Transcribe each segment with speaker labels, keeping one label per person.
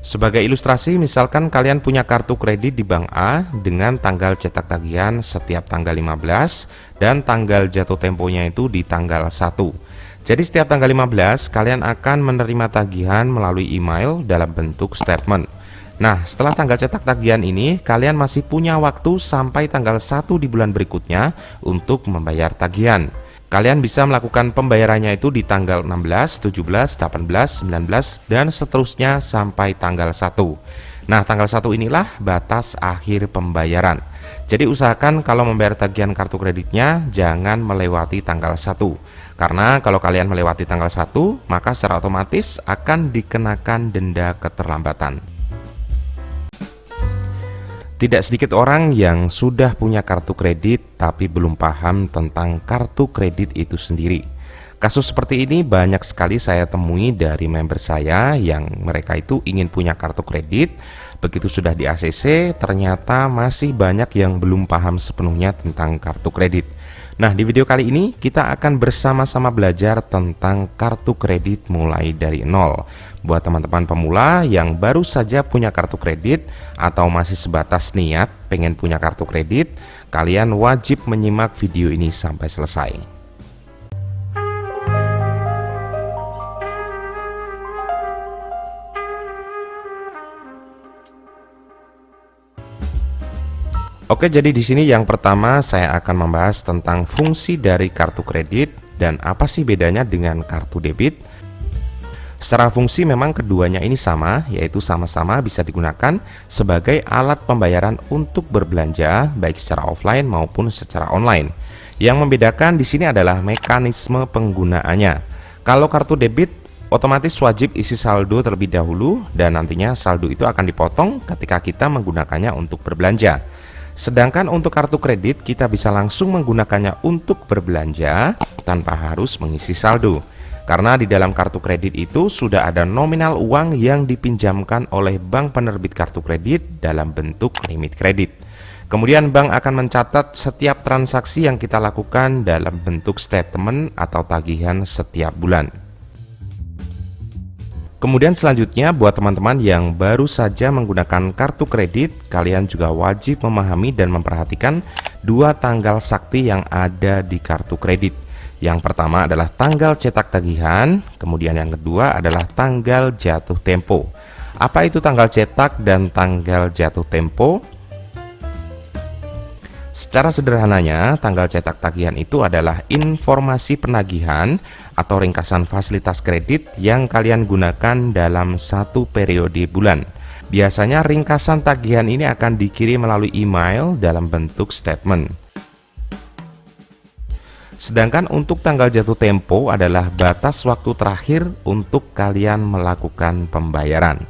Speaker 1: Sebagai ilustrasi, misalkan kalian punya kartu kredit di Bank A dengan tanggal cetak tagihan setiap tanggal 15 dan tanggal jatuh temponya itu di tanggal 1. Jadi setiap tanggal 15 kalian akan menerima tagihan melalui email dalam bentuk statement. Nah, setelah tanggal cetak tagihan ini, kalian masih punya waktu sampai tanggal 1 di bulan berikutnya untuk membayar tagihan. Kalian bisa melakukan pembayarannya itu di tanggal 16, 17, 18, 19, dan seterusnya sampai tanggal 1. Nah, tanggal 1 inilah batas akhir pembayaran. Jadi usahakan kalau membayar tagihan kartu kreditnya jangan melewati tanggal 1. Karena kalau kalian melewati tanggal 1, maka secara otomatis akan dikenakan denda keterlambatan. Tidak sedikit orang yang sudah punya kartu kredit tapi belum paham tentang kartu kredit itu sendiri. Kasus seperti ini banyak sekali saya temui dari member saya yang mereka itu ingin punya kartu kredit. Begitu sudah di ACC, ternyata masih banyak yang belum paham sepenuhnya tentang kartu kredit. Nah, di video kali ini kita akan bersama-sama belajar tentang kartu kredit mulai dari nol. Buat teman-teman pemula yang baru saja punya kartu kredit atau masih sebatas niat pengen punya kartu kredit, kalian wajib menyimak video ini sampai selesai. Oke, jadi di sini yang pertama saya akan membahas tentang fungsi dari kartu kredit dan apa sih bedanya dengan kartu debit. Secara fungsi memang keduanya ini sama, yaitu sama-sama bisa digunakan sebagai alat pembayaran untuk berbelanja baik secara offline maupun secara online. Yang membedakan di sini adalah mekanisme penggunaannya. Kalau kartu debit otomatis wajib isi saldo terlebih dahulu dan nantinya saldo itu akan dipotong ketika kita menggunakannya untuk berbelanja. Sedangkan untuk kartu kredit kita bisa langsung menggunakannya untuk berbelanja tanpa harus mengisi saldo. Karena di dalam kartu kredit itu sudah ada nominal uang yang dipinjamkan oleh bank penerbit kartu kredit dalam bentuk limit kredit. Kemudian bank akan mencatat setiap transaksi yang kita lakukan dalam bentuk statement atau tagihan setiap bulan. Kemudian selanjutnya buat teman-teman yang baru saja menggunakan kartu kredit, kalian juga wajib memahami dan memperhatikan dua tanggal sakti yang ada di kartu kredit. Yang pertama adalah tanggal cetak tagihan, kemudian yang kedua adalah tanggal jatuh tempo. Apa itu tanggal cetak dan tanggal jatuh tempo? Secara sederhananya, tanggal cetak tagihan itu adalah informasi penagihan atau ringkasan fasilitas kredit yang kalian gunakan dalam satu periode bulan. Biasanya ringkasan tagihan ini akan dikirim melalui email dalam bentuk statement. Sedangkan untuk tanggal jatuh tempo adalah batas waktu terakhir untuk kalian melakukan pembayaran.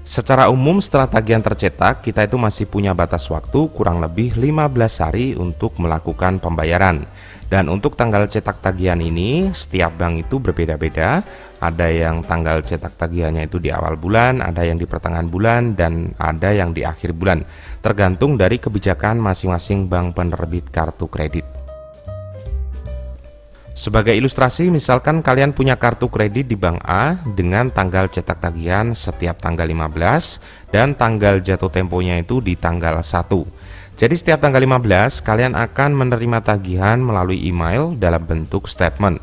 Speaker 1: Secara umum setelah tagihan tercetak, kita itu masih punya batas waktu kurang lebih 15 hari untuk melakukan pembayaran. Dan untuk tanggal cetak tagihan ini, setiap bank itu berbeda-beda. Ada yang tanggal cetak tagihannya itu di awal bulan, ada yang di pertengahan bulan, dan ada yang di akhir bulan. Tergantung dari kebijakan masing-masing bank penerbit kartu kredit. Sebagai ilustrasi, misalkan kalian punya kartu kredit di Bank A dengan tanggal cetak tagihan setiap tanggal 15 dan tanggal jatuh temponya itu di tanggal 1. Jadi setiap tanggal 15 kalian akan menerima tagihan melalui email dalam bentuk statement.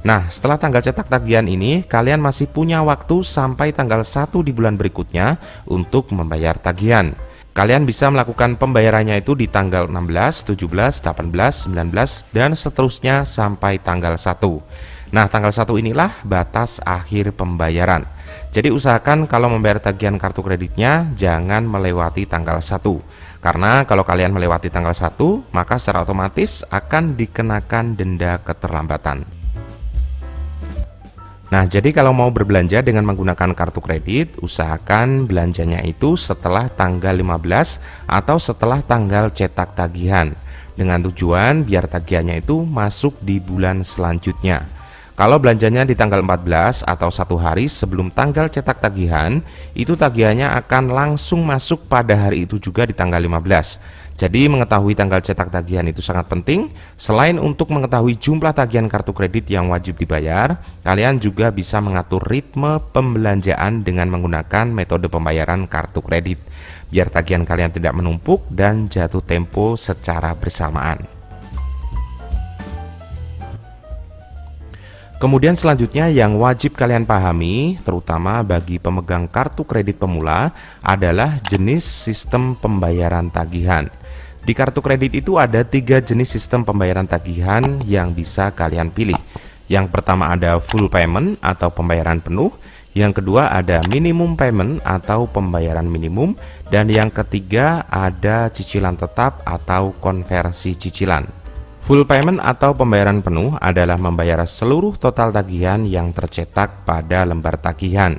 Speaker 1: Nah, setelah tanggal cetak tagihan ini, kalian masih punya waktu sampai tanggal 1 di bulan berikutnya untuk membayar tagihan. Kalian bisa melakukan pembayarannya itu di tanggal 16, 17, 18, 19, dan seterusnya sampai tanggal 1. Nah, tanggal 1 inilah batas akhir pembayaran. Jadi usahakan kalau membayar tagihan kartu kreditnya jangan melewati tanggal 1. Karena kalau kalian melewati tanggal 1, maka secara otomatis akan dikenakan denda keterlambatan. Nah, jadi kalau mau berbelanja dengan menggunakan kartu kredit, usahakan belanjanya itu setelah tanggal 15 atau setelah tanggal cetak tagihan. Dengan tujuan biar tagihannya itu masuk di bulan selanjutnya. Kalau belanjanya di tanggal 14 atau satu hari sebelum tanggal cetak tagihan, itu tagihannya akan langsung masuk pada hari itu juga di tanggal 15. Jadi mengetahui tanggal cetak tagihan itu sangat penting. Selain untuk mengetahui jumlah tagihan kartu kredit yang wajib dibayar, kalian juga bisa mengatur ritme pembelanjaan dengan menggunakan metode pembayaran kartu kredit, biar tagihan kalian tidak menumpuk dan jatuh tempo secara bersamaan. Kemudian selanjutnya yang wajib kalian pahami, terutama bagi pemegang kartu kredit pemula, adalah jenis sistem pembayaran tagihan. Di kartu kredit itu ada 3 jenis sistem pembayaran tagihan yang bisa kalian pilih. Yang pertama ada full payment atau pembayaran penuh, yang kedua ada minimum payment atau pembayaran minimum, dan yang ketiga ada cicilan tetap atau konversi cicilan. Full payment atau pembayaran penuh adalah membayar seluruh total tagihan yang tercetak pada lembar tagihan.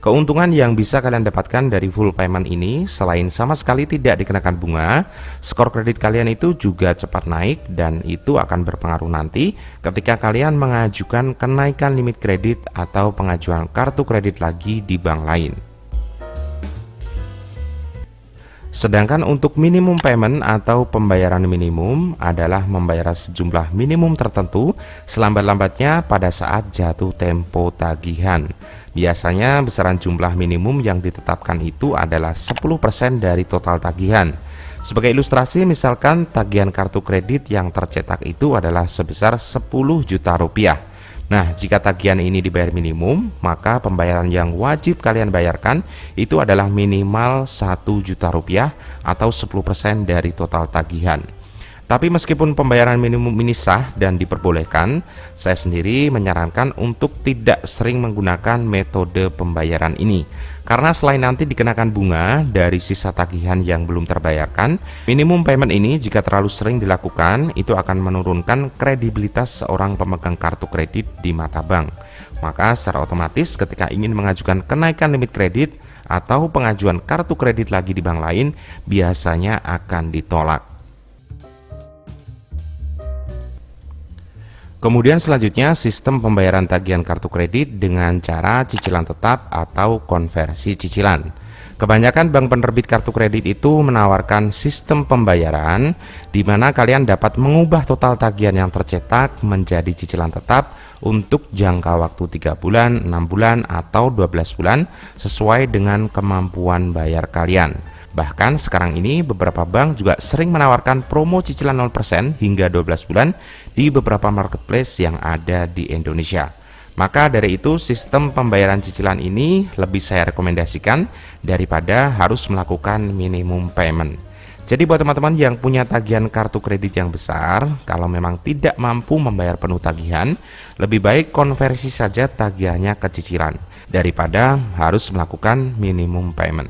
Speaker 1: Keuntungan yang bisa kalian dapatkan dari full payment ini, selain sama sekali tidak dikenakan bunga, skor kredit kalian itu juga cepat naik, dan itu akan berpengaruh nanti ketika kalian mengajukan kenaikan limit kredit atau pengajuan kartu kredit lagi di bank lain. Sedangkan untuk minimum payment atau pembayaran minimum adalah membayar sejumlah minimum tertentu selambat-lambatnya pada saat jatuh tempo tagihan. Biasanya besaran jumlah minimum yang ditetapkan itu adalah 10% dari total tagihan. Sebagai ilustrasi, misalkan tagihan kartu kredit yang tercetak itu adalah sebesar 10 juta rupiah. Nah, jika tagihan ini dibayar minimum, maka pembayaran yang wajib kalian bayarkan itu adalah minimal 1 juta rupiah atau 10% dari total tagihan. Tapi meskipun pembayaran minimum ini sah dan diperbolehkan, saya sendiri menyarankan untuk tidak sering menggunakan metode pembayaran ini. Karena selain nanti dikenakan bunga dari sisa tagihan yang belum terbayarkan, minimum payment ini jika terlalu sering dilakukan, itu akan menurunkan kredibilitas seorang pemegang kartu kredit di mata bank. Maka secara otomatis ketika ingin mengajukan kenaikan limit kredit atau pengajuan kartu kredit lagi di bank lain, biasanya akan ditolak. Kemudian selanjutnya sistem pembayaran tagihan kartu kredit dengan cara cicilan tetap atau konversi cicilan. Kebanyakan bank penerbit kartu kredit itu menawarkan sistem pembayaran di mana kalian dapat mengubah total tagihan yang tercetak menjadi cicilan tetap untuk jangka waktu 3 bulan, 6 bulan, atau 12 bulan sesuai dengan kemampuan bayar kalian. Bahkan sekarang ini beberapa bank juga sering menawarkan promo cicilan 0% hingga 12 bulan di beberapa marketplace yang ada di Indonesia. Maka dari itu sistem pembayaran cicilan ini lebih saya rekomendasikan daripada harus melakukan minimum payment. Jadi buat teman-teman yang punya tagihan kartu kredit yang besar, kalau memang tidak mampu membayar penuh tagihan, lebih baik konversi saja tagihannya ke cicilan daripada harus melakukan minimum payment.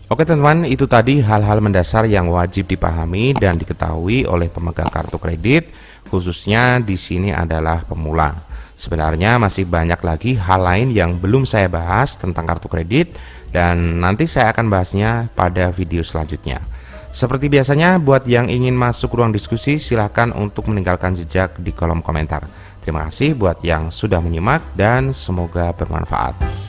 Speaker 1: Oke teman-teman, itu tadi hal-hal mendasar yang wajib dipahami dan diketahui oleh pemegang kartu kredit, khususnya di sini adalah pemula. Sebenarnya masih banyak lagi hal lain yang belum saya bahas tentang kartu kredit, dan nanti saya akan bahasnya pada video selanjutnya. Seperti biasanya, buat yang ingin masuk ruang diskusi, silahkan untuk meninggalkan jejak di kolom komentar. Terima kasih buat yang sudah menyimak dan semoga bermanfaat.